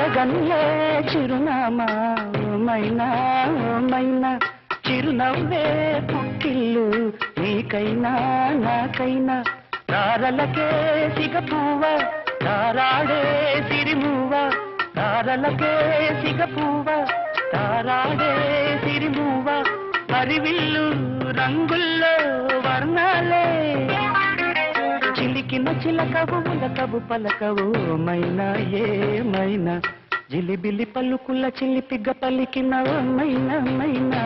అడగన్లే చిరునామా మైనా మైనా చిరునవ్వే పుట్టిల్లు నీకైనా నాకైనా తారలకే సిగపువ్వ తారాడే సిరిమువ్వ తారలకే సిగపువ్వ తారాడే సిరిమువ్వ పరివిల్లు రంగుల్లో వర్ణాలే చిలికిన చిలకవు ఉలకవు పలకవు మైనా ఏమైనా జిలిబిలి పలుకుల చిలిపిగ పలికిన మైనా మైనా